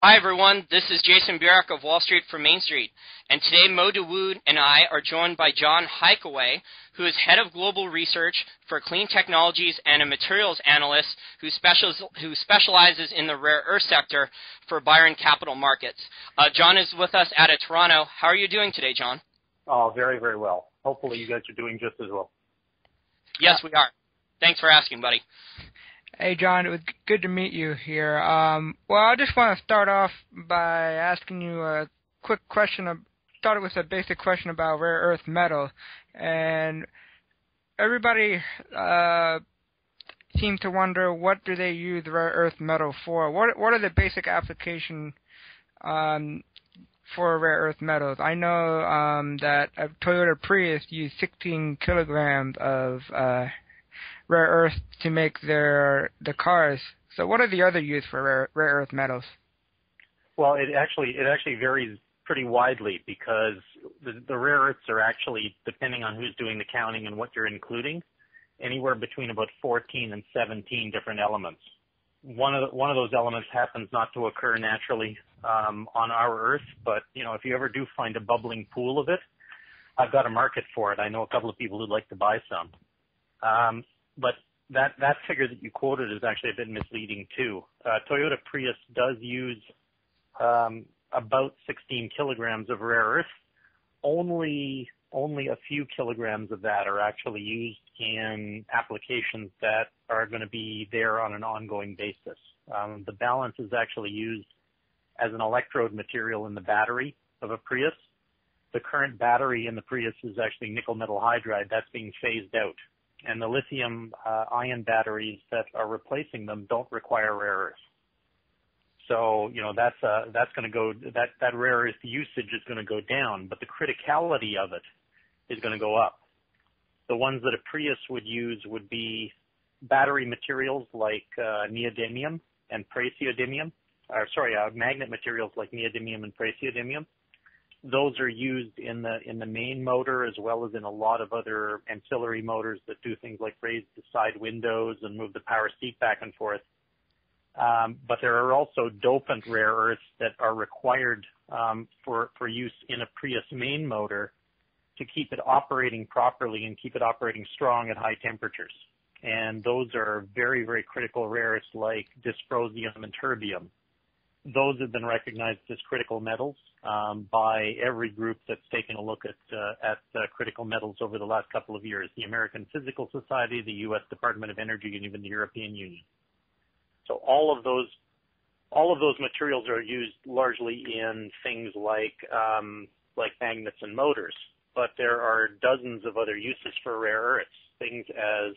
Hi everyone, this is Jason Burek of Wall Street for Main Street, and today Mo DeWood and I are joined by Jon Hykawy, who is Head of Global Research for Clean Technologies and a Materials Analyst who specializes in the rare earth sector for Byron Capital Markets. Jon is with us out of Toronto. How are you doing today, Jon? Oh, very, very well. Hopefully you guys are doing just as well. Yes, we are. Thanks for asking, buddy. Hey, Jon, it was good to meet you here. Well, I just want to start off by asking you a quick question. Started with a basic question about rare earth metal, and everybody seems to wonder, what do they use rare earth metal for? What are the basic applications for rare earth metals? I know that a Toyota Prius used 16 kilograms of rare earth to make the cars. So what are the other uses for rare earth metals? Well, it actually varies pretty widely because the rare earths are actually, depending on who's doing the counting and what you're including, anywhere between about 14 and 17 different elements. One of those elements happens not to occur naturally on our Earth, but if you ever do find a bubbling pool of it, I've got a market for it. I know a couple of people who'd like to buy some. But that figure that you quoted is actually a bit misleading too. Toyota Prius does use about 16 kilograms of rare earth. Only a few kilograms of that are actually used in applications that are going to be there on an ongoing basis. The balance is actually used as an electrode material in the battery of a Prius. The current battery in the Prius is actually nickel metal hydride. That's being phased out. And the lithium ion batteries that are replacing them don't require rare earth. So, that's going to go, that rare earth usage is going to go down, but the criticality of it is going to go up. The ones that a Prius would use would be battery materials like neodymium and praseodymium, magnet materials like neodymium and praseodymium. Those are used in the main motor as well as in a lot of other ancillary motors that do things like raise the side windows and move the power seat back and forth. But there are also dopant rare earths that are required for use in a Prius main motor to keep it operating properly and keep it operating strong at high temperatures. And those are very, very critical rare earths like dysprosium and terbium. Those have been recognized as critical metals by every group that's taken a look at critical metals over the last couple of years, the American Physical Society, the U.S. Department of Energy, and even the European Union. So all of those materials are used largely in things like magnets and motors, but there are dozens of other uses for rare earths, things as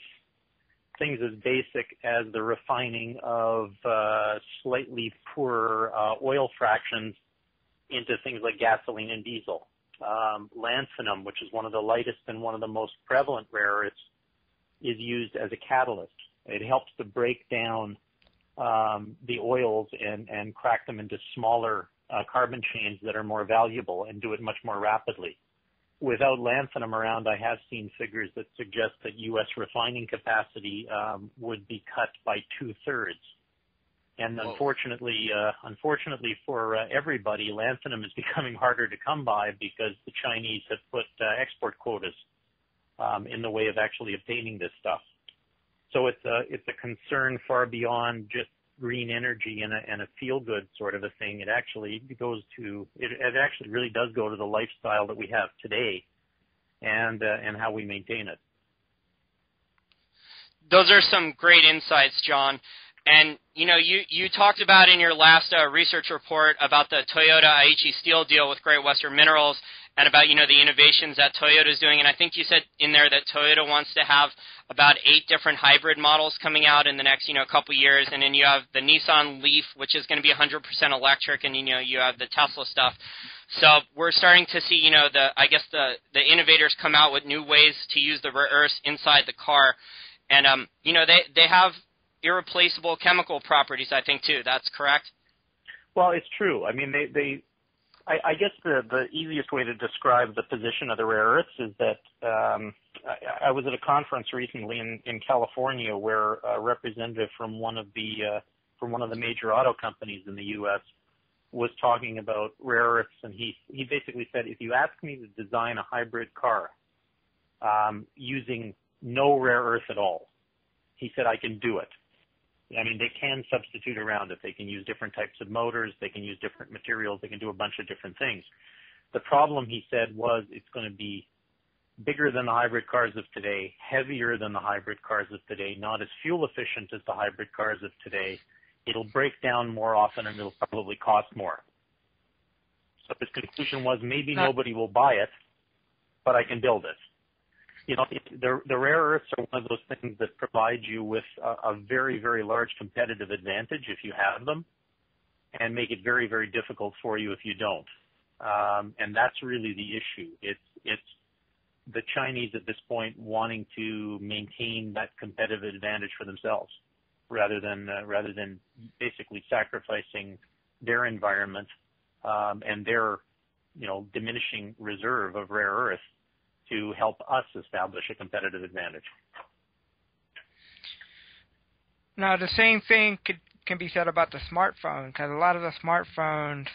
basic as the refining of slightly poorer oil fractions into things like gasoline and diesel. Lanthanum, which is one of the lightest and one of the most prevalent rare earths, is used as a catalyst. It helps to break down the oils and crack them into smaller carbon chains that are more valuable and do it much more rapidly. Without lanthanum around, I have seen figures that suggest that U.S. refining capacity would be cut by 2/3. And unfortunately for everybody, lanthanum is becoming harder to come by because the Chinese have put export quotas in the way of actually obtaining this stuff. So it's a concern far beyond just green energy and a feel-good sort of a thing. It actually really does go to the lifestyle that we have today and how we maintain it. Those are some great insights, Jon. And, you talked about in your last research report about the Toyota Aichi Steel deal with Great Western Minerals and about, the innovations that Toyota is doing. And I think you said in there that Toyota wants to have about 8 different hybrid models coming out in the next, couple years. And then you have the Nissan Leaf, which is going to be 100% electric, and, you have the Tesla stuff. So we're starting to see, the innovators come out with new ways to use the rare earths inside the car. And, they have irreplaceable chemical properties, I think, too. That's correct? Well, it's true. I mean, I guess the easiest way to describe the position of the rare earths is that I was at a conference recently in California where a representative from one of the major auto companies in the U.S. was talking about rare earths, and he basically said, if you ask me to design a hybrid car using no rare earth at all, he said I can do it. I mean, they can substitute around it. They can use different types of motors. They can use different materials. They can do a bunch of different things. The problem, he said, was it's going to be bigger than the hybrid cars of today, heavier than the hybrid cars of today, not as fuel efficient as the hybrid cars of today. It'll break down more often, and it'll probably cost more. So his conclusion was maybe nobody will buy it, but I can build it. You know, the rare earths are one of those things that provide you with a very, very large competitive advantage if you have them, and make it very, very difficult for you if you don't. And that's really the issue. It's the Chinese at this point wanting to maintain that competitive advantage for themselves, rather than basically sacrificing their environment and their, you know, diminishing reserve of rare earth to help us establish a competitive advantage. Now, the same thing can be said about the smartphone, because a lot of the smartphones,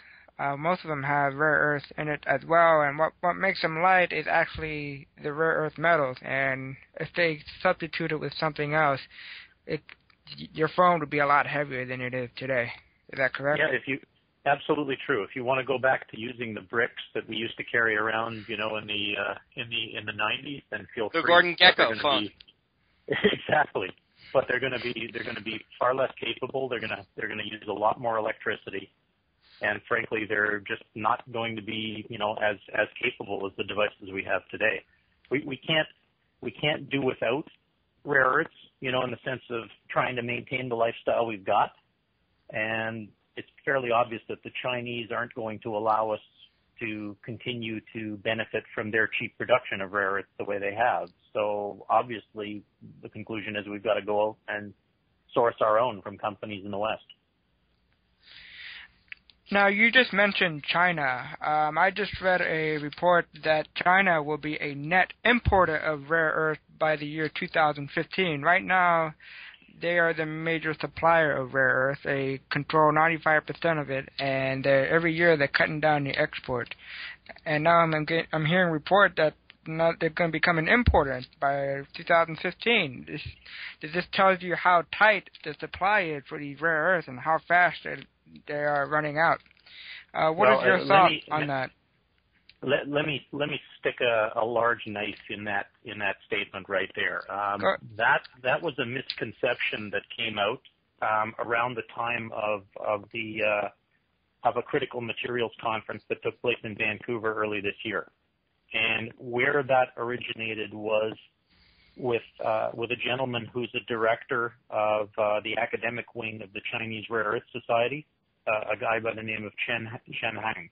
most of them have rare earth in it as well, and what makes them light is actually the rare earth metals, and if they substitute it with something else, your phone would be a lot heavier than it is today. Is that correct? Yeah, absolutely true. If you want to go back to using the bricks that we used to carry around, you know, in the 90s, then feel free. The Gordon Gekko phone. Exactly. But they're going to be far less capable. They're going to use a lot more electricity, and frankly, they're just not going to be, you know, as capable as the devices we have today. We can't do without rare earths, you know, in the sense of trying to maintain the lifestyle we've got, and it's fairly obvious that the Chinese aren't going to allow us to continue to benefit from their cheap production of rare earths the way they have. So obviously, the conclusion is we've got to go out and source our own from companies in the West. Now, you just mentioned China. I just read a report that China will be a net importer of rare earth by the year 2015. Right now, they are the major supplier of rare earth. They control 95% of it, and every year they're cutting down the export. And now I'm hearing report that they're going to become an importer by 2015. This tells you how tight the supply is for these rare earths and how fast they are running out. What is your thought on that? Let me stick a large knife in that statement right there. That was a misconception that came out around the time of a critical materials conference that took place in Vancouver early this year, and where that originated was with a gentleman who's a director of the academic wing of the Chinese Rare Earth Society, a guy by the name of Chen Hang.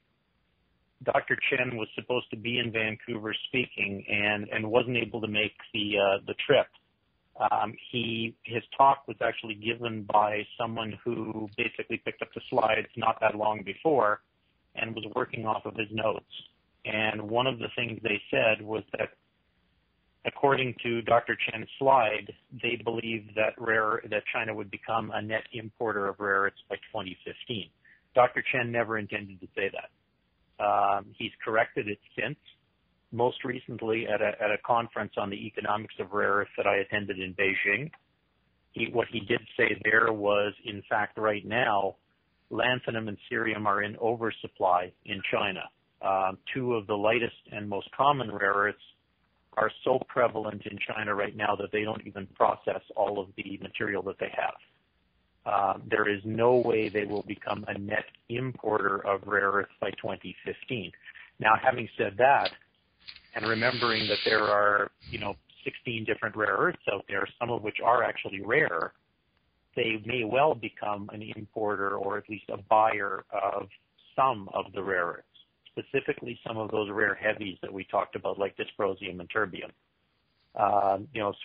Dr. Chen was supposed to be in Vancouver speaking and wasn't able to make the trip. His talk was actually given by someone who basically picked up the slides not that long before and was working off of his notes. And one of the things they said was that, according to Dr. Chen's slide, they believed that China would become a net importer of rare earths by 2015. Dr. Chen never intended to say that. He's corrected it since, most recently at a conference on the economics of rare earth that I attended in Beijing. What he did say there was, in fact, right now, lanthanum and cerium are in oversupply in China. Two of the lightest and most common rare earths are so prevalent in China right now that they don't even process all of the material that they have. There is no way they will become a net importer of rare earth by 2015. Now, having said that, and remembering that there are, 16 different rare earths out there, some of which are actually rare, they may well become an importer or at least a buyer of some of the rare earths, specifically some of those rare heavies that we talked about, like dysprosium and terbium.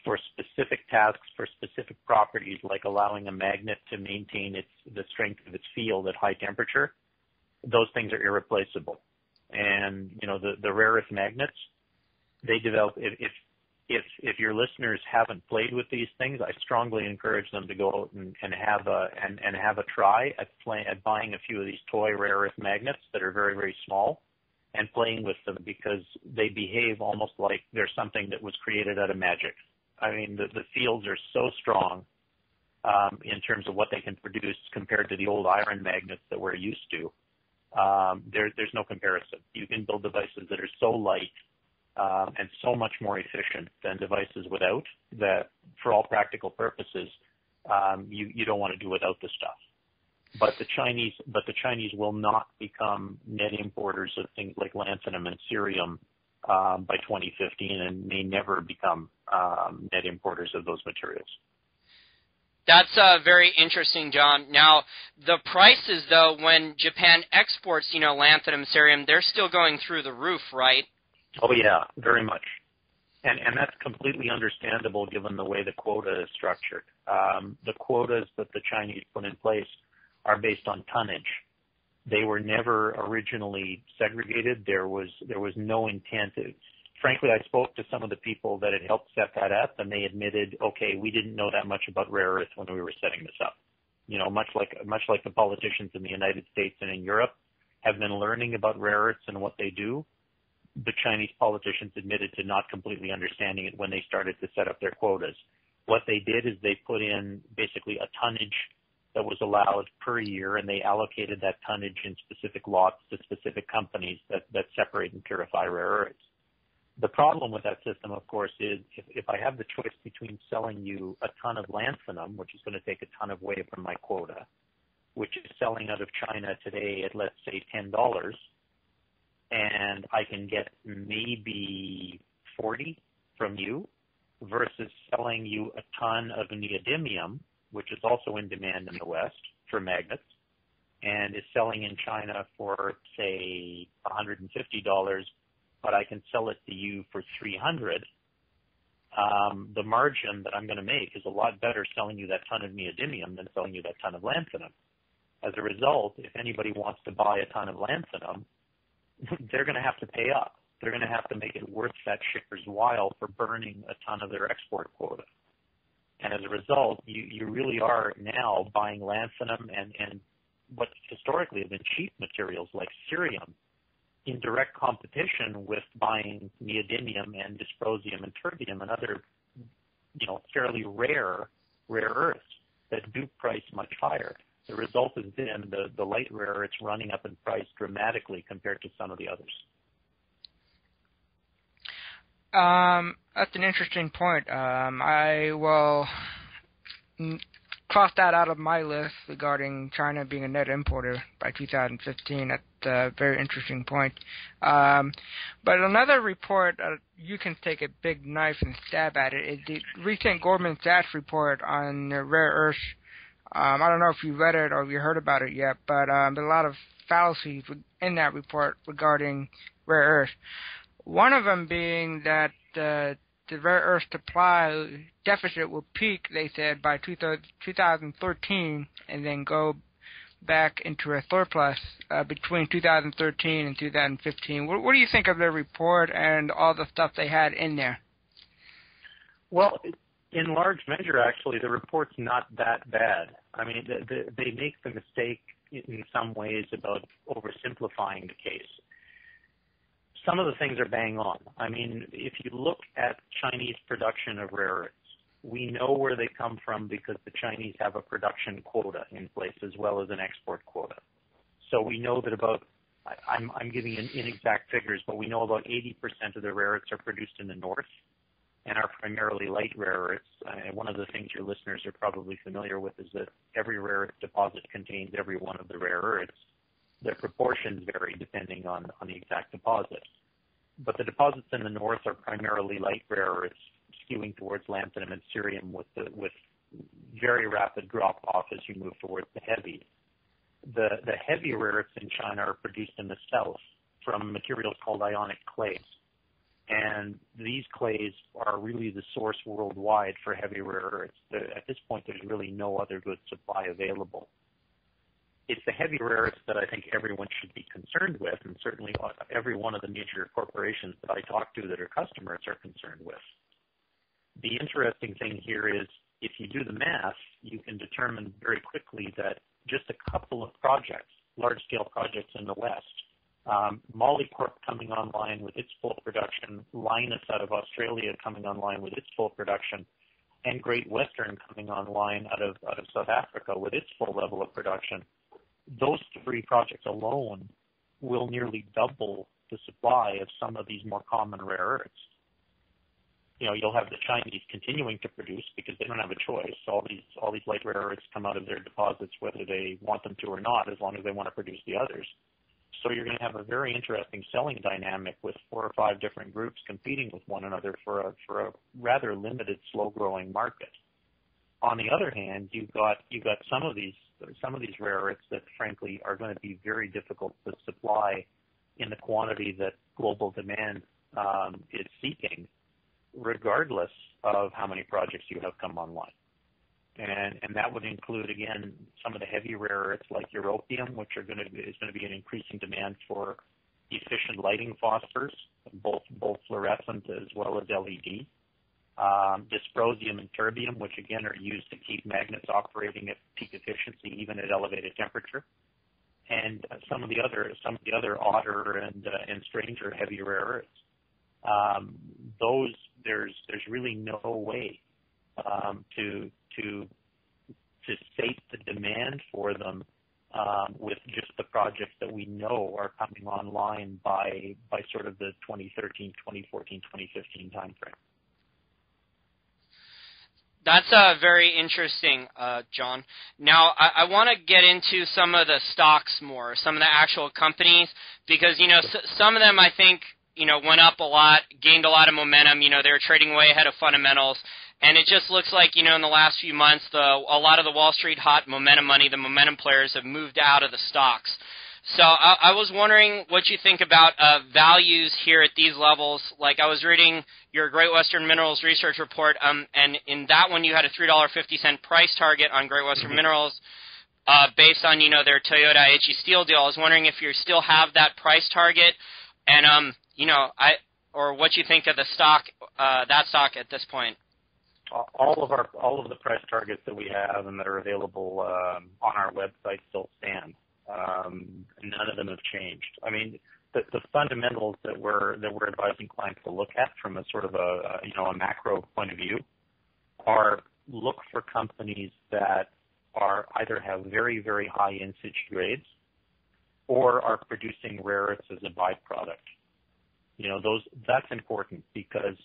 For specific tasks, for specific properties, like allowing a magnet to maintain the strength of its field at high temperature, those things are irreplaceable. And, the rare earth magnets, they develop, if your listeners haven't played with these things, I strongly encourage them to go out and have a try at buying a few of these toy rare earth magnets that are very, very small and playing with them, because they behave almost like they're something that was created out of magic. I mean, the fields are so strong in terms of what they can produce compared to the old iron magnets that we're used to. There's no comparison. You can build devices that are so light and so much more efficient than devices without, that for all practical purposes, you don't want to do without this stuff. But the Chinese will not become net importers of things like lanthanum and cerium by 2015, and may never become net importers of those materials. That's very interesting, John. Now, the prices, though, when Japan exports, lanthanum, cerium, they're still going through the roof, right? Oh, yeah, very much. And that's completely understandable given the way the quota is structured. The quotas that the Chinese put in place are based on tonnage. They were never originally segregated. There was no intent. Frankly, I spoke to some of the people that had helped set that up, and they admitted, okay, we didn't know that much about rare earth when we were setting this up. Much like the politicians in the United States and in Europe have been learning about rare earths and what they do, the Chinese politicians admitted to not completely understanding it when they started to set up their quotas. What they did is they put in basically a tonnage that was allowed per year, and they allocated that tonnage in specific lots to specific companies that separate and purify rare earths. The problem with that system, of course, is if I have the choice between selling you a ton of lanthanum, which is going to take a ton of away from my quota, which is selling out of China today at, let's say, $10, and I can get maybe 40 from you, versus selling you a ton of neodymium, which is also in demand in the West for magnets, and is selling in China for, say, $150, but I can sell it to you for $300. The margin that I'm going to make is a lot better selling you that ton of neodymium than selling you that ton of lanthanum. As a result, if anybody wants to buy a ton of lanthanum, they're going to have to pay up. They're going to have to make it worth that shipper's while for burning a ton of their export quota. And as a result, you really are now buying lanthanum and what historically have been cheap materials like cerium in direct competition with buying neodymium and dysprosium and terbium and other, fairly rare earths that do price much higher. The result has been the light rare earths running up in price dramatically compared to some of the others. That's an interesting point. I will cross that out of my list regarding China being a net importer by 2015. That's a very interesting point. But another report, you can take a big knife and stab at it, is the recent Goldman Sachs report on rare earths. I don't know if you read it or if you heard about it yet, but there's a lot of fallacies in that report regarding rare earths. One of them being that the rare earth supply deficit will peak, they said, by 2013 and then go back into a surplus between 2013 and 2015. What do you think of their report and all the stuff they had in there? Well, in large measure, actually, the report's not that bad. I mean, they make the mistake in some ways about oversimplifying the case. Some of the things are bang on. I mean, if you look at Chinese production of rare earths, we know where they come from because the Chinese have a production quota in place as well as an export quota. So we know that I'm giving inexact figures, but we know about 80% of the rare earths are produced in the north and are primarily light rare earths. And one of the things your listeners are probably familiar with is that every rare earth deposit contains every one of the rare earths. The proportions vary depending on the exact deposit. But the deposits in the north are primarily light rare earths, skewing towards lanthanum and cerium with very rapid drop-off as you move towards the heavy. The heavy rare earths in China are produced in the south from materials called ionic clays. And these clays are really the source worldwide for heavy rare earths. At this point, there's really no other good supply available. It's the heavy rare earths that I think everyone should be concerned with, and certainly every one of the major corporations that I talk to that are customers are concerned with. The interesting thing here is if you do the math, you can determine very quickly that just a couple of projects, large-scale projects in the West, Molycorp coming online with its full production, Lynas out of Australia coming online with its full production, and Great Western coming online out of South Africa with its full level of production. Those three projects alone will nearly double the supply of some of these more common rare earths. You'll have the Chinese continuing to produce because they don't have a choice. All these light rare earths come out of their deposits whether they want them to or not, as long as they want to produce the others. So you're going to have a very interesting selling dynamic with 4 or 5 different groups competing with one another for a rather limited, slow-growing market. On the other hand, you've got some of these rare earths that frankly are going to be very difficult to supply in the quantity that global demand is seeking, regardless of how many projects you have come online. And that would include, again, some of the heavy rare earths like europium, which is going to be an increasing demand for efficient lighting phosphors, both fluorescent as well as LED. Dysprosium and terbium, which again are used to keep magnets operating at peak efficiency even at elevated temperature. And some of the other odder and stranger heavy rare earths. There's really no way to sate the demand for them with just the projects that we know are coming online by sort of the 2013, 2014, 2015 timeframe. That's very interesting, John. Now, I want to get into some of the stocks more, some of the actual companies, because, some of them I think, went up a lot, gained a lot of momentum. They were trading way ahead of fundamentals. And it just looks like, in the last few months, a lot of the Wall Street hot momentum money, the momentum players have moved out of the stocks. So I was wondering what you think about values here at these levels. Like I was reading your Great Western Minerals research report, and in that one you had a $3.50 price target on Great Western Minerals based on, their Toyota Aichi Steel deal. I was wondering if you still have that price target, and, or what you think of the stock, that stock at this point. All of the price targets that we have and that are available on our website still stand. None of them have changed. I mean, the fundamentals that we're advising clients to look at from a sort of a macro point of view are look for companies that are either have very, very high in-situ grades or are producing rare earths as a byproduct. That's important because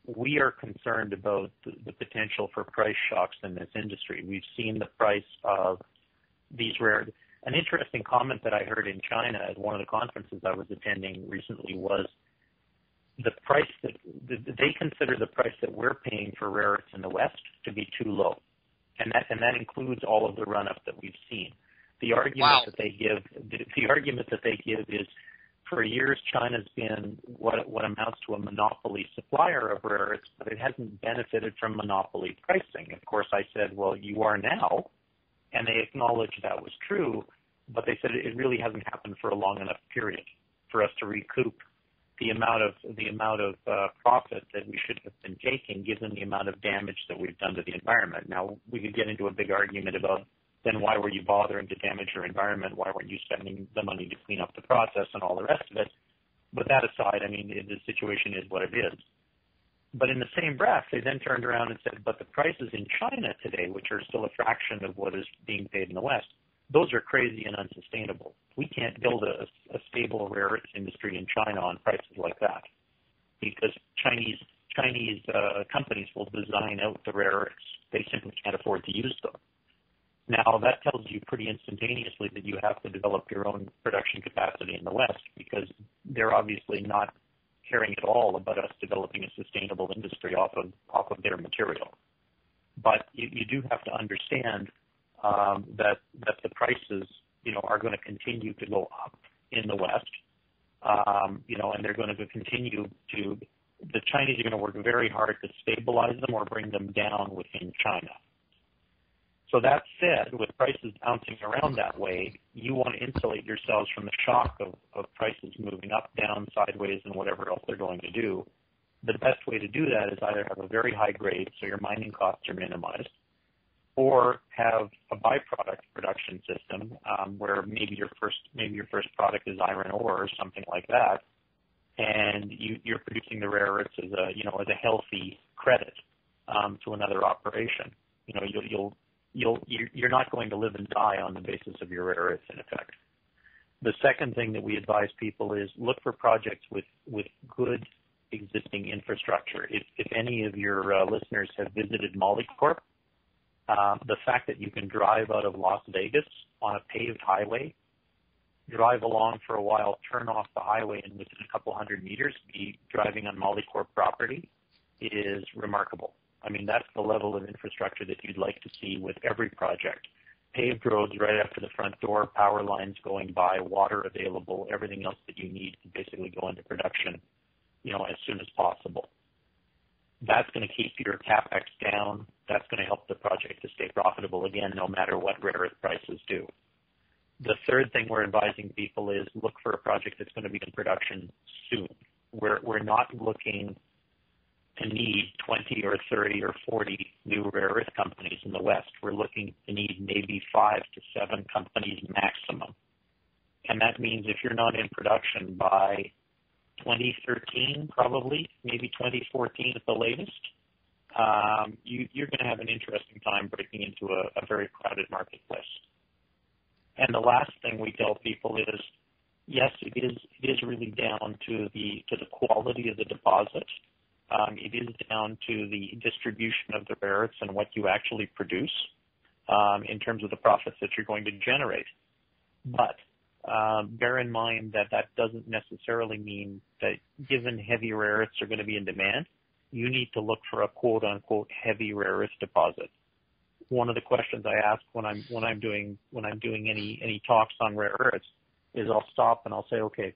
we are concerned about the potential for price shocks in this industry. We've seen the price of these rare. An interesting comment that I heard in China at one of the conferences I was attending recently was the price that they consider the price that we're paying for rare earths in the West to be too low, and that includes all of the run-up that we've seen. The argument that they give is, for years, China's been what amounts to a monopoly supplier of rare earths, but it hasn't benefited from monopoly pricing. Of course, I said, well, you are now, and they acknowledged that was true, but they said it really hasn't happened for a long enough period for us to recoup the amount of profit that we should have been taking, given the amount of damage that we've done to the environment. Now, we could get into a big argument about then why were you bothering to damage your environment? Why weren't you spending the money to clean up the process and all the rest of it? But that aside, I mean, the situation is what it is. But in the same breath, they then turned around and said, but the prices in China today, which are still a fraction of what is being paid in the West, those are crazy and unsustainable. We can't build a stable rare earths industry in China on prices like that because Chinese companies will design out the rare earths. They simply can't afford to use them. Now, that tells you pretty instantaneously that you have to develop your own production capacity in the West because they're obviously not caring at all about us developing a sustainable industry off of their material. But you do have to understand that the prices, are going to continue to go up in the West, and they're going to continue to. The Chinese are going to work very hard to stabilize them or bring them down within China. So that said, with prices bouncing around that way, you want to insulate yourselves from the shock of prices moving up, down, sideways, and whatever else they're going to do. the best way to do that is either have a very high grade, so your mining costs are minimized, or have a byproduct production system where maybe your first product is iron ore or something like that, and you're producing the rare earths as a healthy credit to another operation. You're not going to live and die on the basis of your rare earths, in effect. The second thing that we advise people is look for projects with good existing infrastructure. If any of your listeners have visited Molycorp, the fact that you can drive out of Las Vegas on a paved highway, drive along for a while, turn off the highway, and within a couple hundred meters be driving on Molycorp property is remarkable. I mean, that's the level of infrastructure that you'd like to see with every project. Paved roads right up to the front door, power lines going by, water available, everything else that you need to basically go into production, as soon as possible. That's going to keep your CapEx down. That's going to help the project to stay profitable again, no matter what rare earth prices do. The third thing we're advising people is look for a project that's going to be in production soon. We're not looking to need 20 or 30 or 40 new rare earth companies in the West. We're looking to need maybe 5 to 7 companies maximum. And that means if you're not in production by 2013, probably, maybe 2014 at the latest, you're going to have an interesting time breaking into a very crowded marketplace. And the last thing we tell people is, yes, it is really down to the quality of the deposit. It is down to the distribution of the rare earths and what you actually produce in terms of the profits that you're going to generate. But bear in mind that doesn't necessarily mean that given heavy rare earths are going to be in demand, you need to look for a quote-unquote heavy rare earth deposit. One of the questions I ask when I'm doing any talks on rare earths is I'll stop and I'll say, okay,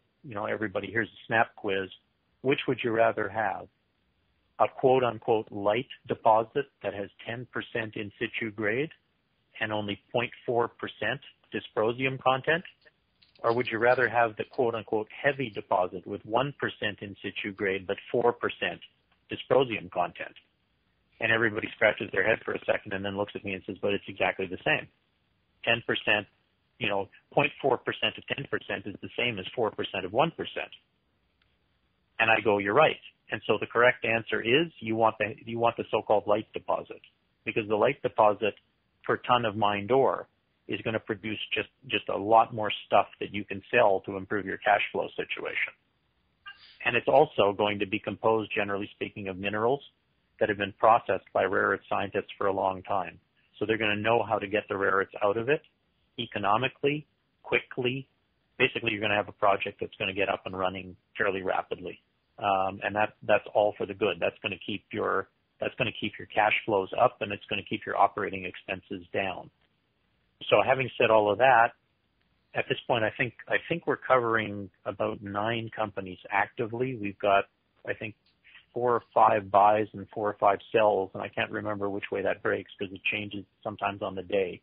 everybody, here's a snap quiz. Which would you rather have? A quote-unquote light deposit that has 10% in situ grade and only 0.4% dysprosium content? Or would you rather have the quote-unquote heavy deposit with 1% in situ grade but 4% dysprosium content? And everybody scratches their head for a second and then looks at me and says, but it's exactly the same. 10%, 0.4% of 10% is the same as 4% of 1%. And I go, you're right. And so the correct answer is you want the so-called light deposit, because the light deposit per ton of mined ore is going to produce just a lot more stuff that you can sell to improve your cash flow situation. And it's also going to be composed, generally speaking, of minerals that have been processed by rare earth scientists for a long time. So they're going to know how to get the rare earths out of it economically, quickly. Basically, you're going to have a project that's going to get up and running fairly rapidly. And that's all for the good. That's going to keep your cash flows up, and it's going to keep your operating expenses down. So having said all of that, at this point, I think we're covering about 9 companies actively. We've got, I think, 4 or 5 buys and 4 or 5 sells, and I can't remember which way that breaks because it changes sometimes on the day.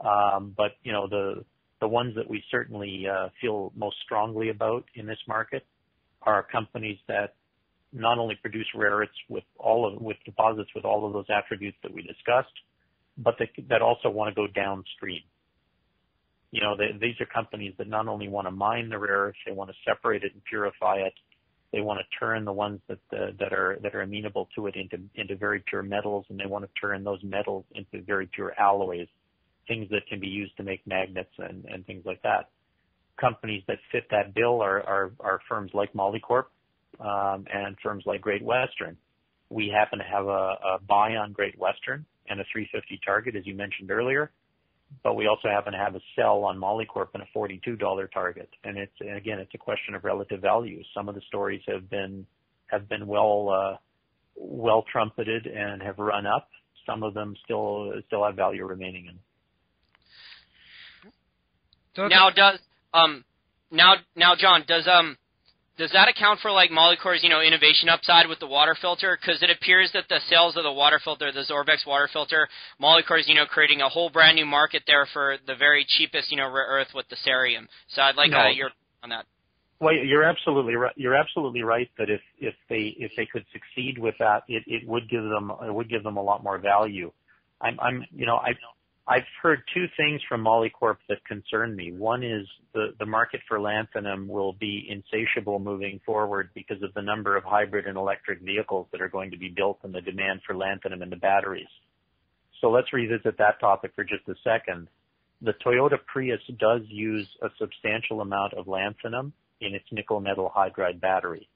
But the ones that we certainly feel most strongly about in this market are companies that not only produce rare earths with deposits with all of those attributes that we discussed, but that also want to go downstream. These are companies that not only want to mine the rare earths, they want to separate it and purify it. They want to turn the ones that are amenable to it into very pure metals, and they want to turn those metals into very pure alloys, things that can be used to make magnets and things like that. Companies that fit that bill are firms like Molycorp and firms like Great Western. We happen to have a buy on Great Western and a 350 target, as you mentioned earlier, but we also happen to have a sell on Molycorp and a $42 target. And it's a question of relative value. Some of the stories have been well trumpeted and have run up. Some of them still have value remaining in. Now, John, does that account for like Molycorp's innovation upside with the water filter? Because it appears that the sales of the water filter, the Zorbex water filter, Molycorp's creating a whole brand new market there for the very cheapest rare earth with the cerium. So I'd like your on that. Well, you're absolutely right. You're absolutely right that if they could succeed with that, it would give them a lot more value. I've heard two things from Molycorp that concern me. One is the market for lanthanum will be insatiable moving forward because of the number of hybrid and electric vehicles that are going to be built and the demand for lanthanum in the batteries. So let's revisit that topic for just a second. The Toyota Prius does use a substantial amount of lanthanum in its nickel metal hydride battery.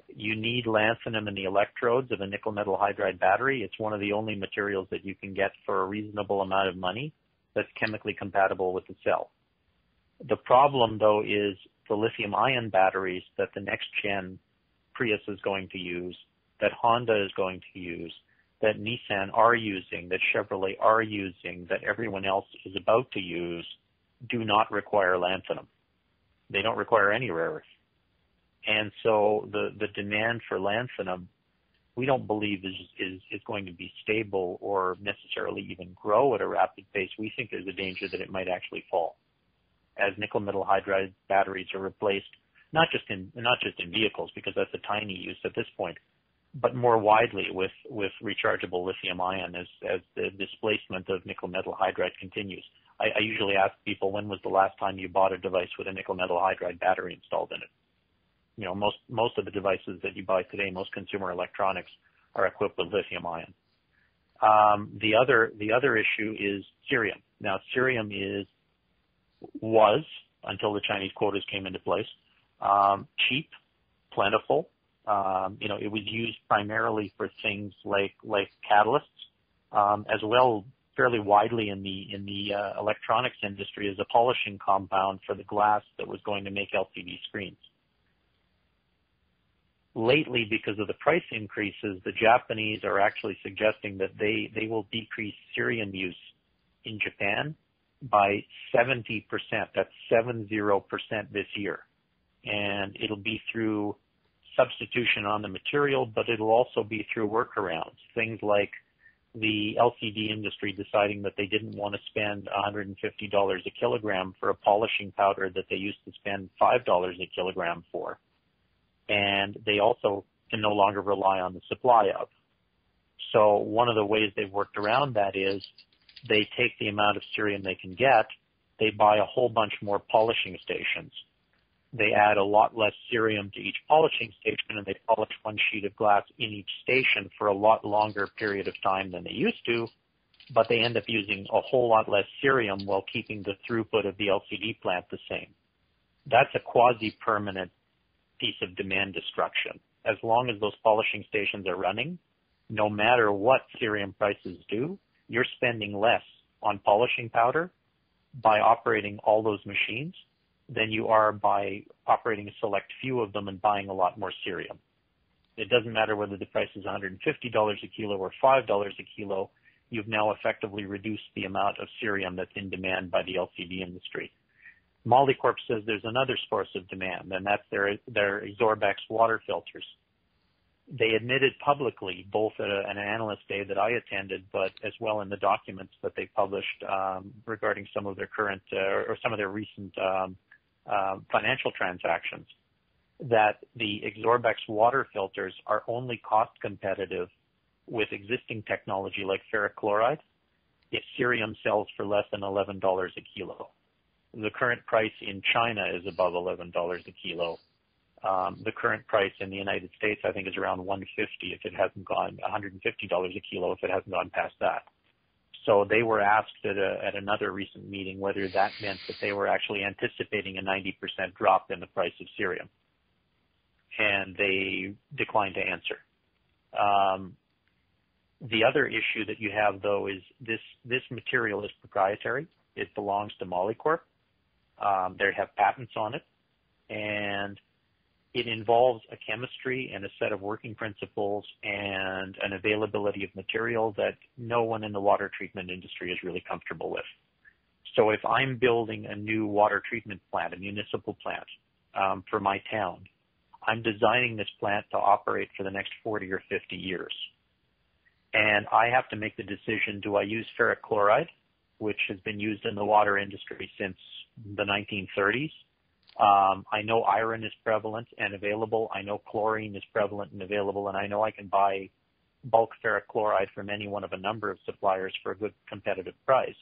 You need lanthanum in the electrodes of a nickel metal hydride battery. It's one of the only materials that you can get for a reasonable amount of money that's chemically compatible with the cell. The problem, though, is the lithium-ion batteries that the next gen Prius is going to use, that Honda is going to use, that Nissan are using, that Chevrolet are using, that everyone else is about to use, do not require lanthanum. They don't require any rare earth. And so the demand for lanthanum, we don't believe is going to be stable or necessarily even grow at a rapid pace. We think there's a danger that it might actually fall as nickel metal hydride batteries are replaced, not just in vehicles, because that's a tiny use at this point, but more widely with rechargeable lithium ion as the displacement of nickel metal hydride continues. I usually ask people, when was the last time you bought a device with a nickel metal hydride battery installed in it? You know, most of the devices that you buy today, most consumer electronics, are equipped with lithium ion. The other issue is cerium. Now, cerium was until the Chinese quotas came into place, cheap, plentiful. It was used primarily for things like catalysts, as well fairly widely in the electronics industry as a polishing compound for the glass that was going to make LCD screens. Lately, because of the price increases, the Japanese are actually suggesting that they will decrease cerium use in Japan by 70%. That's 70% this year. And it'll be through substitution on the material, but it'll also be through workarounds. Things like the LCD industry deciding that they didn't want to spend $150 a kilogram for a polishing powder that they used to spend $5 a kilogram for. And they also can no longer rely on the supply of. So one of the ways they've worked around that is they take the amount of cerium they can get, they buy a whole bunch more polishing stations. They add a lot less cerium to each polishing station, and they polish one sheet of glass in each station for a lot longer period of time than they used to, but they end up using a whole lot less cerium while keeping the throughput of the LCD plant the same. That's a quasi-permanent piece of demand destruction. As long as those polishing stations are running, no matter what cerium prices do, you're spending less on polishing powder by operating all those machines than you are by operating a select few of them and buying a lot more cerium. It doesn't matter whether the price is $150 a kilo or $5 a kilo, you've now effectively reduced the amount of cerium that's in demand by the LCD industry. Molycorp says there's another source of demand, and that's their Exorbex water filters. They admitted publicly, both at an analyst day that I attended, but as well in the documents that they published regarding some of their current or some of their recent financial transactions, that the Exorbex water filters are only cost competitive with existing technology like ferric chloride if cerium sells for less than $11 a kilo. The current price in China is above $11 a kilo. The current price in the United States, I think, is around $150 if it hasn't gone $150 a kilo if it hasn't gone past that. So they were asked at another recent meeting whether that meant that they were actually anticipating a 90% drop in the price of cerium, and they declined to answer. The other issue that you have, though, is this material is proprietary. It belongs to Molycorp. They have patents on it, and it involves a chemistry and a set of working principles and an availability of material that no one in the water treatment industry is really comfortable with. So if I'm building a new water treatment plant, a municipal plant for my town, I'm designing this plant to operate for the next 40 or 50 years. And I have to make the decision, do I use ferric chloride, which has been used in the water industry since the 1930s, I know iron is prevalent and available. I know chlorine is prevalent and available, and I know I can buy bulk ferric chloride from any one of a number of suppliers for a good competitive price.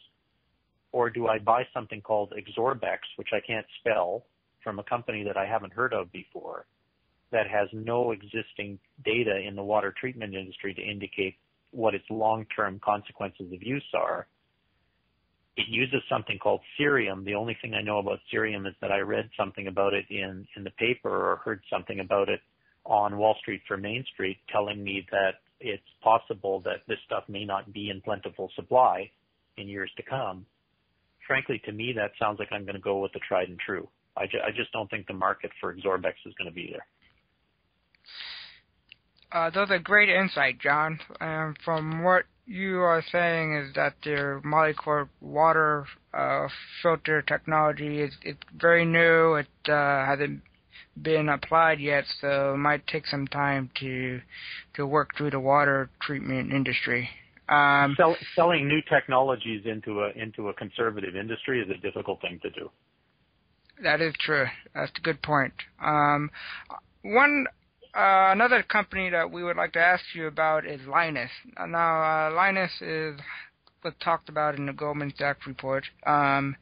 Or do I buy something called Exorbex, which I can't spell, from a company that I haven't heard of before, that has no existing data in the water treatment industry to indicate what its long-term consequences of use are? It uses something called cerium. The only thing I know about cerium is that I read something about it in the paper or heard something about it on Wall Street for Main Street telling me that it's possible that this stuff may not be in plentiful supply in years to come. Frankly, to me, that sounds like I'm going to go with the tried and true. I just don't think the market for Exorbex is going to be there. Those are great insight, John. From what you are saying is that their Molycorp water filter technology is very new. It hasn't been applied yet, so it might take some time to work through the water treatment industry. Selling new technologies into a conservative industry is a difficult thing to do. That is true. That's a good point. Another company that we would like to ask you about is Lynas. Now, Lynas was talked about in the Goldman Sachs report. What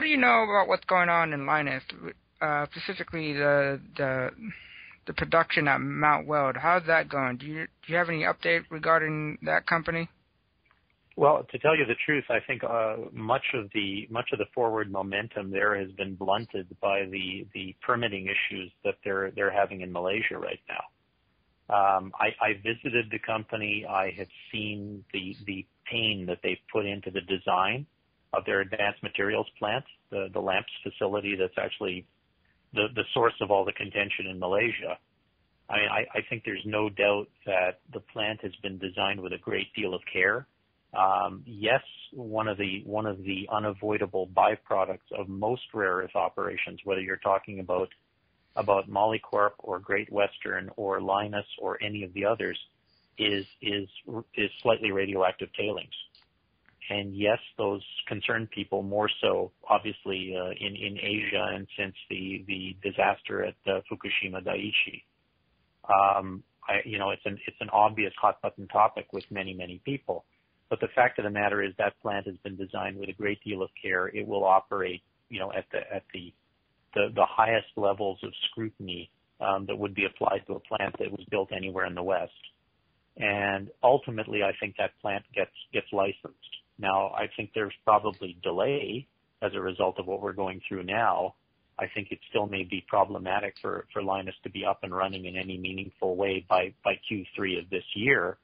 do you know about what's going on in Lynas, specifically the production at Mount Weld? How's that going? Do you have any update regarding that company? Well, to tell you the truth, I think much of the forward momentum there has been blunted by the permitting issues that they're having in Malaysia right now. I visited the company. I have seen the pain that they've put into the design of their advanced materials plant, the lamps facility that's actually the source of all the contention in Malaysia. I think there's no doubt that the plant has been designed with a great deal of care. Yes, one of the unavoidable byproducts of most rare earth operations, whether you're talking about Molycorp or Great Western or Lynas or any of the others, is slightly radioactive tailings. And yes, those concern people more so, obviously, in Asia and since the disaster at Fukushima Daiichi. It's an obvious hot button topic with many people. But the fact of the matter is that plant has been designed with a great deal of care. It will operate, at the highest levels of scrutiny that would be applied to a plant that was built anywhere in the West. And ultimately, I think that plant gets licensed. Now, I think there's probably delay as a result of what we're going through now. I think it still may be problematic for Lynas to be up and running in any meaningful way by Q3 of this year.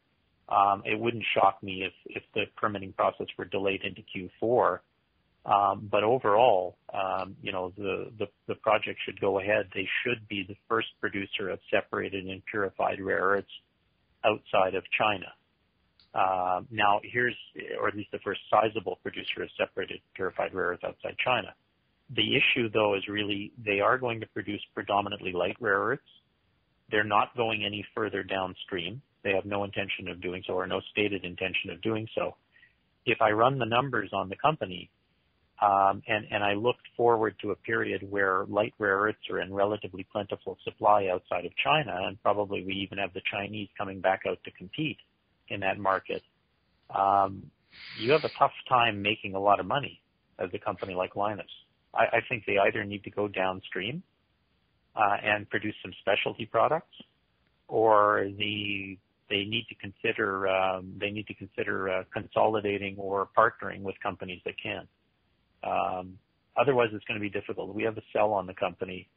It wouldn't shock me if the permitting process were delayed into Q4. But overall, the project should go ahead. They should be the first producer of separated and purified rare earths outside of China. Now, or at least the first sizable producer of separated purified rare earths outside China. The issue, though, is really they are going to produce predominantly light rare earths. They're not going any further downstream. They have no intention of doing so or no stated intention of doing so. If I run the numbers on the company and I looked forward to a period where light rare earths are in relatively plentiful supply outside of China, and probably we even have the Chinese coming back out to compete in that market, you have a tough time making a lot of money as a company like Lynas. I think they either need to go downstream and produce some specialty products, or they need to consider consolidating or partnering with companies that can. Otherwise, it's going to be difficult. We have a sell on the company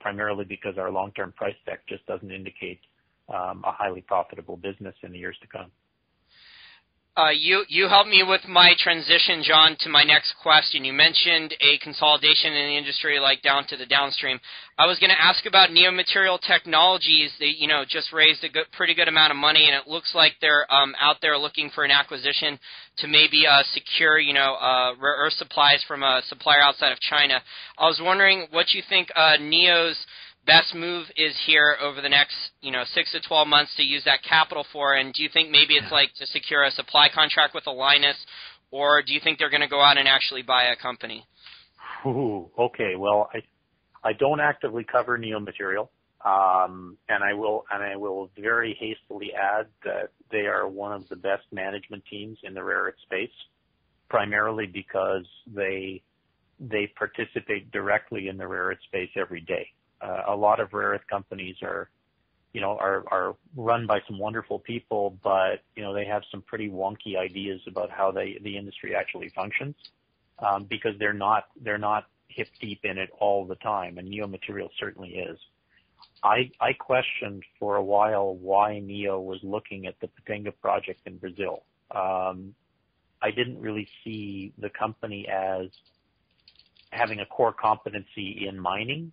primarily because our long-term price deck just doesn't indicate a highly profitable business in the years to come. You helped me with my transition, John, to my next question. You mentioned a consolidation in the industry, like down to the downstream. I was going to ask about Neomaterial Technologies. They, just raised a pretty good amount of money, and it looks like they're out there looking for an acquisition to maybe secure, rare earth supplies from a supplier outside of China. I was wondering what you think Neo's best move is here over the next, 6 to 12 months to use that capital for, and do you think maybe it's like to secure a supply contract with a Lynas, or do you think they're going to go out and actually buy a company? Ooh, okay. Well, I don't actively cover Neo Material, and I will very hastily add that they are one of the best management teams in the rare earth space, primarily because they participate directly in the rare earth space every day. A lot of rare earth companies are run by some wonderful people, but they have some pretty wonky ideas about how the industry actually functions, because they're not hip deep in it all the time, and Neo Material certainly is. I questioned for a while why Neo was looking at the Patenga project in Brazil. I didn't really see the company as having a core competency in mining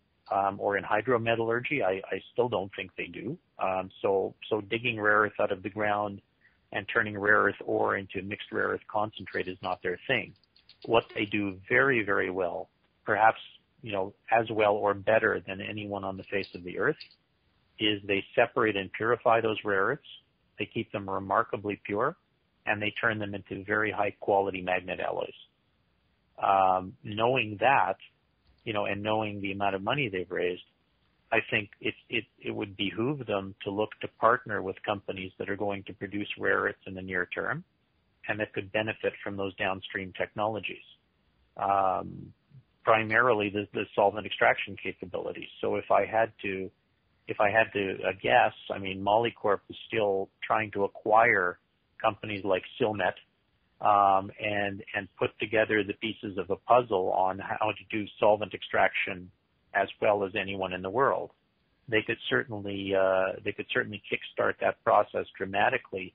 or in hydrometallurgy. I still don't think they do. So digging rare earth out of the ground and turning rare earth ore into mixed rare earth concentrate is not their thing. What they do very, very well, perhaps as well or better than anyone on the face of the earth, is they separate and purify those rare earths. They keep them remarkably pure, and they turn them into very high quality magnet alloys. Knowing that, and knowing the amount of money they've raised, I think it would behoove them to look to partner with companies that are going to produce rare earths in the near term and that could benefit from those downstream technologies. Primarily the solvent extraction capabilities. So if I had to guess, Molycorp is still trying to acquire companies like Silmet, and put together the pieces of a puzzle on how to do solvent extraction as well as anyone in the world. They could certainly kickstart that process dramatically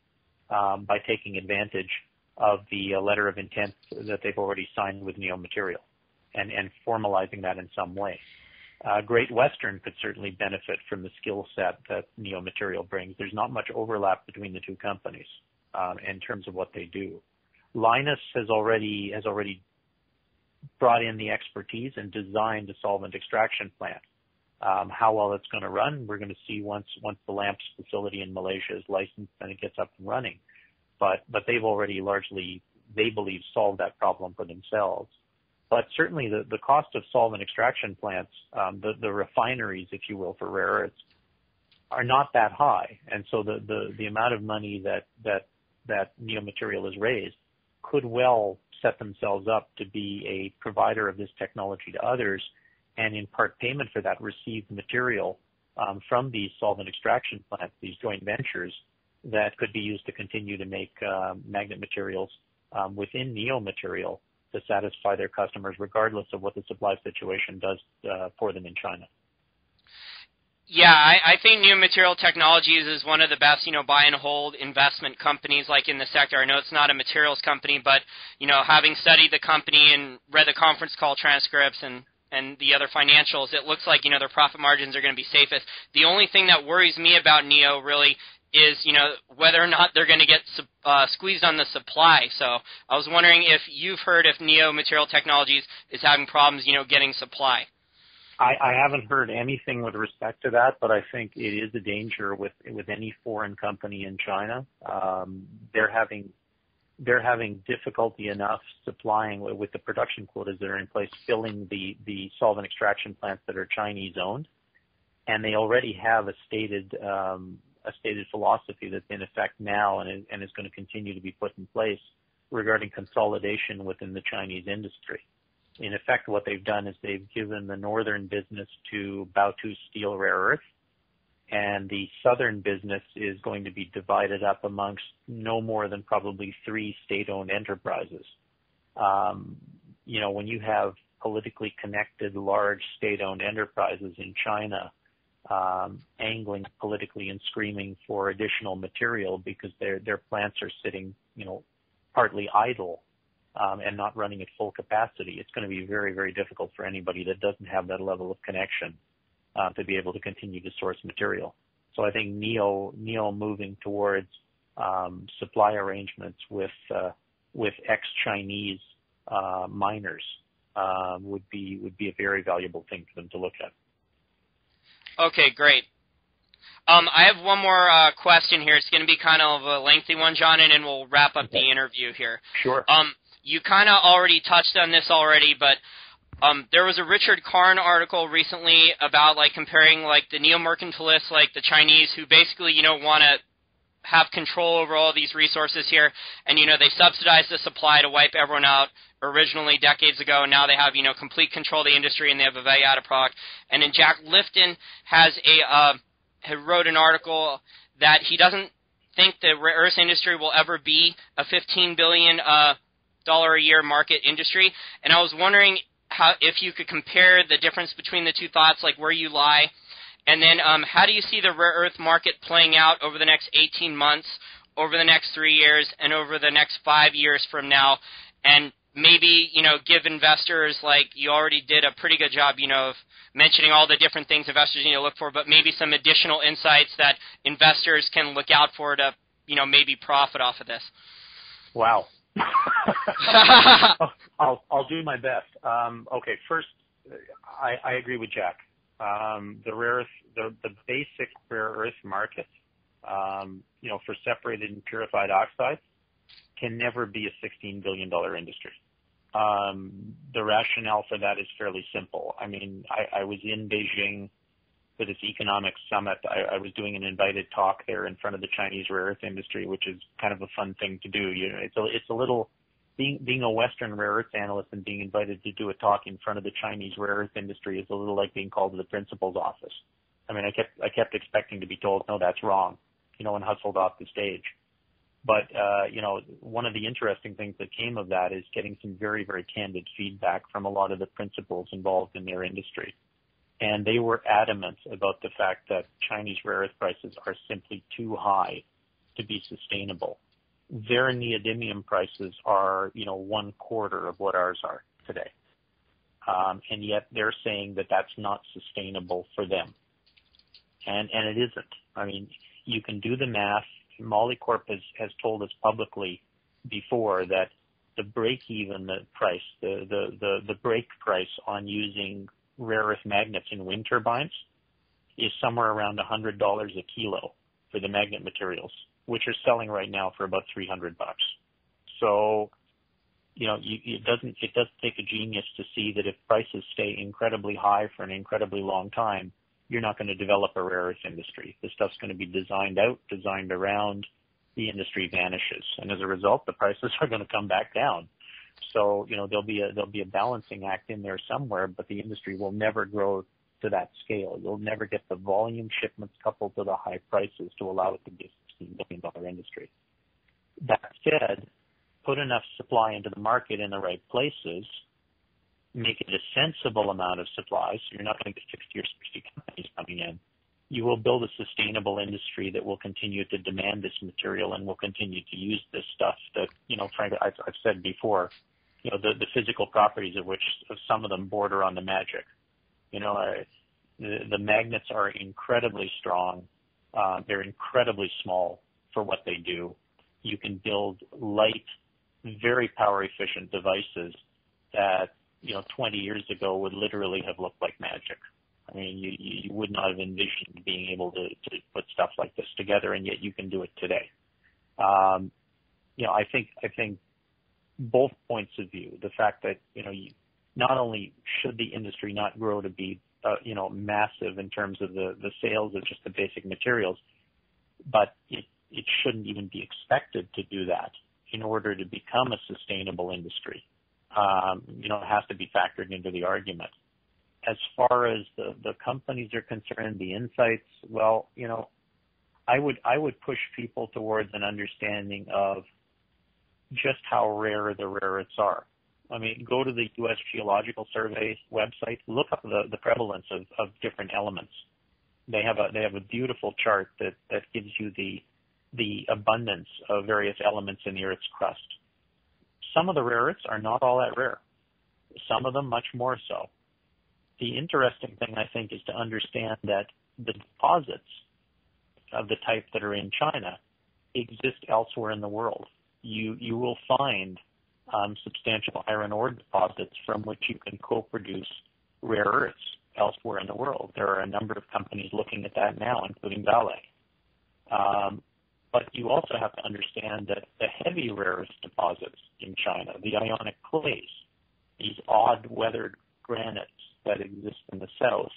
by taking advantage of the letter of intent that they've already signed with Neo Material and formalizing that in some way. Great Western could certainly benefit from the skill set that Neo Material brings. There's not much overlap between the two companies in terms of what they do. Lynas has already brought in the expertise and designed a solvent extraction plant. How well it's going to run, we're going to see once the LAMPS facility in Malaysia is licensed and it gets up and running. But they've already largely, they believe, solved that problem for themselves. But certainly the cost of solvent extraction plants, the refineries, if you will, for rare earths, are not that high. And so the amount of money that Neo Material has raised could well set themselves up to be a provider of this technology to others, and in part payment for that receive material from these solvent extraction plants, these joint ventures, that could be used to continue to make magnet materials within Neo Material to satisfy their customers, regardless of what the supply situation does for them in China. Yeah, I think Neo Material Technologies is one of the best, buy and hold investment companies like in the sector. I know it's not a materials company, but, having studied the company and read the conference call transcripts and the other financials, it looks like, their profit margins are going to be safest. The only thing that worries me about Neo really is, whether or not they're going to get squeezed on the supply. So I was wondering if you've heard if Neo Material Technologies is having problems, getting supply. I haven't heard anything with respect to that, but I think it is a danger with any foreign company in China. They're having difficulty enough supplying with the production quotas that are in place, filling the solvent extraction plants that are Chinese owned, and they already have a stated philosophy that's in effect now and is going to continue to be put in place regarding consolidation within the Chinese industry. In effect, what they've done is they've given the northern business to Baotou Steel Rare Earth, and the southern business is going to be divided up amongst no more than probably 3 state-owned enterprises. When you have politically connected large state-owned enterprises in China angling politically and screaming for additional material because their plants are sitting, partly idle, and not running at full capacity, it's going to be very, very difficult for anybody that doesn't have that level of connection to be able to continue to source material. So I think Neo moving towards supply arrangements with ex-Chinese miners would be a very valuable thing for them to look at. Okay, great. I have one more question here. It's going to be kind of a lengthy one, John, and then we'll wrap up the interview here. Sure. You kind of already touched on this already, but There was a Richard Karn article recently about like comparing like the neo-mercantilists, like the Chinese, who basically want to have control over all these resources here, and they subsidize the supply to wipe everyone out originally decades ago, and now they have complete control of the industry, and they have a value-added product. And then Jack Lifton has wrote an article that he doesn't think the rare earth industry will ever be a $15 billion dollar a year market industry, and I was wondering if you could compare the difference between the two thoughts, like where you lie. And then how do you see the rare earth market playing out over the next 18 months, over the next 3 years, and over the next 5 years from now? And maybe, give investors, like you already did a pretty good job, of mentioning all the different things investors need to look for, but maybe some additional insights that investors can look out for to, maybe profit off of this. Wow. I'll do my best. Okay, first, I agree with Jack. The basic rare earth market, for separated and purified oxides, can never be a $16 billion industry. The rationale for that is fairly simple. I mean, I was in Beijing for this economic summit. I was doing an invited talk there in front of the Chinese rare earth industry, which is kind of a fun thing to do. It's a little, being a Western rare earth analyst and being invited to do a talk in front of the Chinese rare earth industry is a little like being called to the principal's office. I mean, I kept expecting to be told, no, that's wrong, and hustled off the stage. But, one of the interesting things that came of that is getting some very, very candid feedback from a lot of the principals involved in their industry. And they were adamant about the fact that Chinese rare earth prices are simply too high to be sustainable. Their neodymium prices are, 1/4 of what ours are today. And yet they're saying that that's not sustainable for them. And it isn't. I mean, you can do the math. Molycorp has told us publicly before that the break-even price, the break price on using rare earth magnets in wind turbines is somewhere around $100 a kilo for the magnet materials, which are selling right now for about $300. So, it doesn't take a genius to see that if prices stay incredibly high for an incredibly long time, you're not going to develop a rare earth industry. This stuff's going to be designed out, designed around, the industry vanishes. And as a result, the prices are going to come back down. So, there'll be a balancing act in there somewhere, but the industry will never grow to that scale. You'll never get the volume shipments coupled to the high prices to allow it to be a $16 billion industry. That said, put enough supply into the market in the right places, make it a sensible amount of supply, so you're not going to get 50 or 60 companies coming in. You will build a sustainable industry that will continue to demand this material and will continue to use this stuff that, frankly, I've said before, the physical properties of which some of them border on the magic. The magnets are incredibly strong. They're incredibly small for what they do. You can build light, very power efficient devices that 20 years ago would literally have looked like magic. I mean, you would not have envisioned being able to put stuff like this together, and yet you can do it today. I think both points of view, the fact that, not only should the industry not grow to be, massive in terms of the sales of just the basic materials, but it shouldn't even be expected to do that in order to become a sustainable industry. It has to be factored into the argument. As far as the companies are concerned, the insights, well, I would push people towards an understanding of just how rare the rare earths are. I mean, go to the U.S. Geological Survey website, look up the prevalence of different elements. They have a beautiful chart that gives you the abundance of various elements in the Earth's crust. Some of the rare earths are not all that rare. Some of them much more so. The interesting thing, I think, is to understand that the deposits of the type that are in China exist elsewhere in the world. You will find substantial iron ore deposits from which you can co-produce rare earths elsewhere in the world. There are a number of companies looking at that now, including Vale. But you also have to understand that the heavy rare earth deposits in China, the ionic clays, these odd weathered granites that exist in the south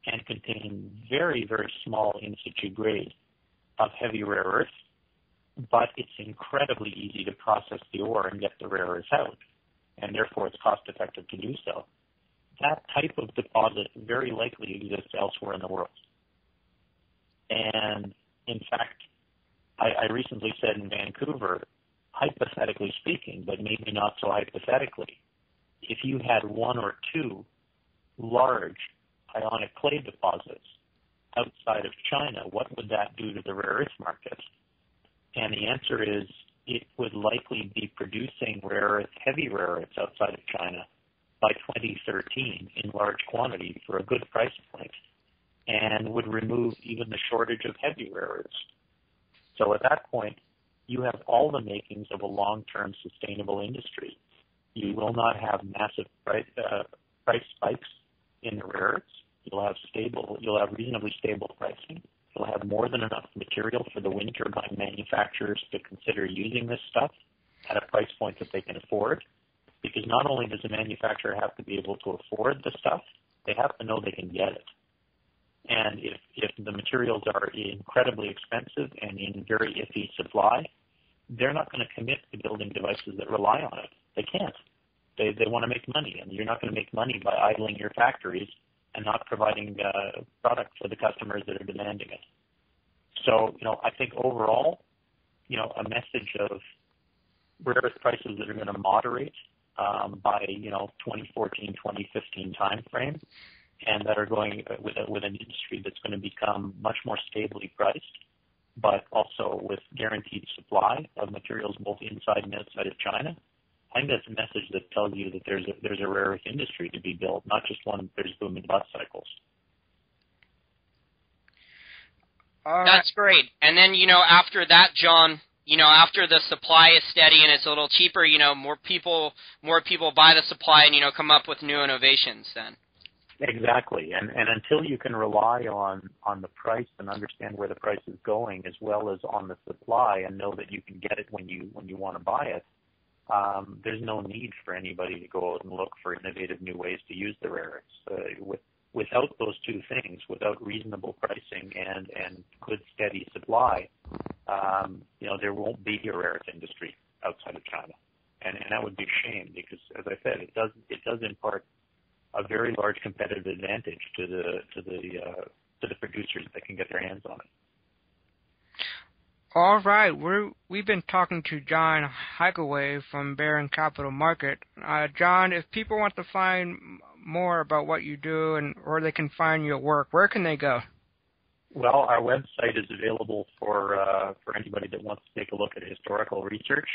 and contain very, very small in situ grade of heavy rare earth, but it's incredibly easy to process the ore and get the rare earths out, and therefore it's cost effective to do so. That type of deposit very likely exists elsewhere in the world. And in fact, I recently said in Vancouver, hypothetically speaking, but maybe not so hypothetically, if you had one or two large ionic clay deposits outside of China, what would that do to the rare earth market? And the answer is it would likely be producing rare earth, heavy rare earths outside of China by 2013 in large quantity for a good price point, and would remove even the shortage of heavy rare earths. So at that point, you have all the makings of a long-term sustainable industry. You will not have massive price spikes in the rare earths. You'll have reasonably stable pricing. You'll have more than enough material for the wind turbine manufacturers to consider using this stuff at a price point that they can afford. Because not only does the manufacturer have to be able to afford the stuff, they have to know they can get it. And if the materials are incredibly expensive and in very iffy supply, they're not going to commit to building devices that rely on it. They can't. They want to make money, and you're not going to make money by idling your factories and not providing product for the customers that are demanding it. So, I think overall, a message of rare earth prices that are going to moderate by 2014, 2015 timeframe, and that are going with an industry that's going to become much more stably priced, but also with guaranteed supply of materials both inside and outside of China. I think that's a message that tells you that there's a rare earth industry to be built, not just one that there's boom and bust cycles. That's great. And then, after that, John, after the supply is steady and it's a little cheaper, more people buy the supply and, come up with new innovations then. Exactly. And until you can rely on the price and understand where the price is going, as well as on the supply, and know that you can get it when you want to buy it, there's no need for anybody to go out and look for innovative new ways to use the rare earths. Without those two things, without reasonable pricing and good steady supply, there won't be a rare earth industry outside of China, and that would be a shame, because, as I said, it does impart a very large competitive advantage to the producers that can get their hands on it. All right, we've been talking to Jon Hykawy from Barron Capital Market. John, if people want to find more about what you do and where they can find your work, where can they go? Well, our website is available for anybody that wants to take a look at historical research,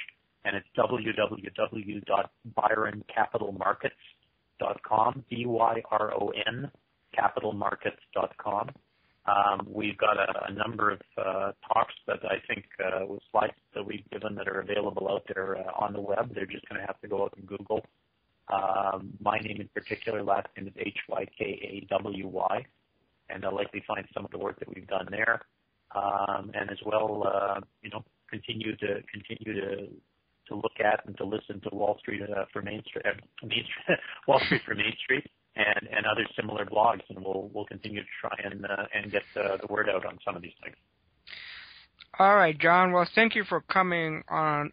and it's www.byroncapitalmarkets.com, BYRON, capitalmarkets.com. We've got a number of talks that I think with slides that we've given that are available out there on the web. They're just going to have to go out and Google. My name in particular, last name is Hykawy, and they'll likely find some of the work that we've done there. And as well, continue to look at and to listen to Wall Street for Main Street, Wall Street for Main Street, and other similar blogs, and we'll continue to try and get the word out on some of these things. All right, John. Well, thank you for coming on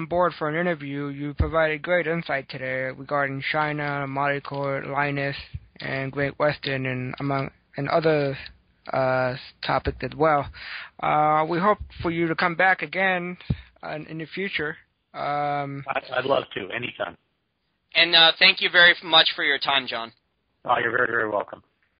board for an interview. You provided great insight today regarding China, Molycorp, Lynas, and Great Western, and other topics as well. We hope for you to come back again in the future. I'd love to, anytime. And thank you very much for your time, John. Oh, you're very, very welcome.